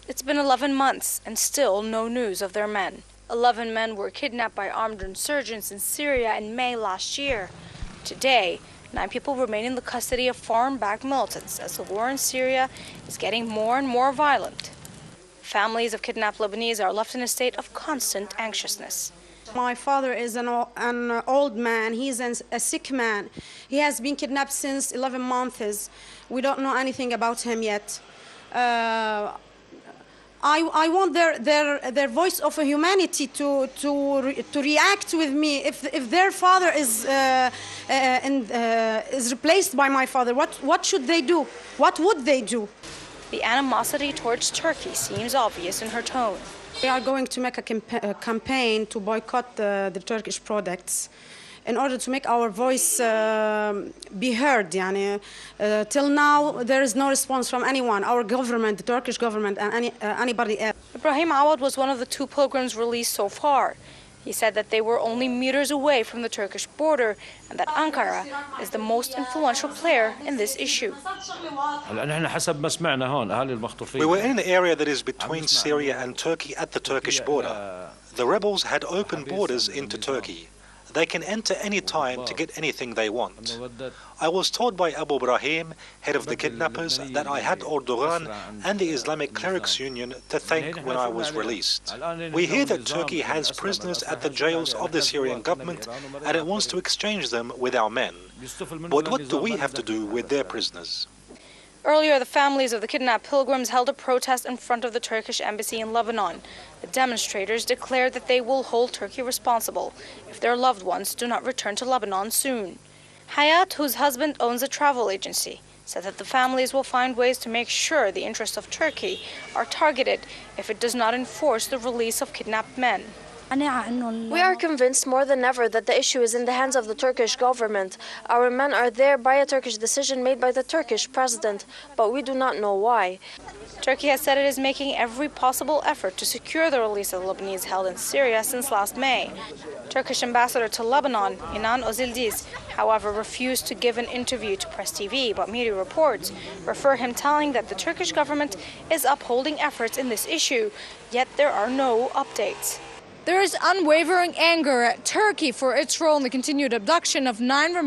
It's been 11 months and still no news of their men. 11 men were kidnapped by armed insurgents in Syria in May last year. Today, 9 people remain in the custody of foreign-backed militants as the war in Syria is getting more and more violent. Families of kidnapped Lebanese are left in a state of constant anxiousness. My father is an old man. He's a sick man. He has been kidnapped since 11 months. We don't know anything about him yet. I want their voice of humanity to react with me. If their father is replaced by my father, what should they do? What would they do? The animosity towards Turkey seems obvious in her tone. We are going to make a campaign to boycott the Turkish products in order to make our voice be heard. Till now, there is no response from anyone, our government, the Turkish government, and anybody else. Ibrahim Awad was one of the 2 pilgrims released so far. He said that they were only meters away from the Turkish border and that Ankara is the most influential player in this issue. We were in the area that is between Syria and Turkey at the Turkish border. The rebels had open borders into Turkey. They can enter any time to get anything they want. I was told by Abu Ibrahim, head of the kidnappers, that I had Erdogan and the Islamic Clerics Union to thank when I was released. We hear that Turkey has prisoners at the jails of the Syrian government and it wants to exchange them with our men. But what do we have to do with their prisoners? Earlier, the families of the kidnapped pilgrims held a protest in front of the Turkish embassy in Lebanon. The demonstrators declared that they will hold Turkey responsible if their loved ones do not return to Lebanon soon. Hayat, whose husband owns a travel agency, said that the families will find ways to make sure the interests of Turkey are targeted if it does not enforce the release of kidnapped men. We are convinced more than ever that the issue is in the hands of the Turkish government. Our men are there by a Turkish decision made by the Turkish president, but we do not know why. Turkey has said it is making every possible effort to secure the release of the Lebanese held in Syria since last May. Turkish ambassador to Lebanon, Inan Ozildiz, however, refused to give an interview to Press TV, but media reports refer him telling that the Turkish government is upholding efforts in this issue, yet there are no updates. There is unwavering anger at Turkey for its role in the continued abduction of 9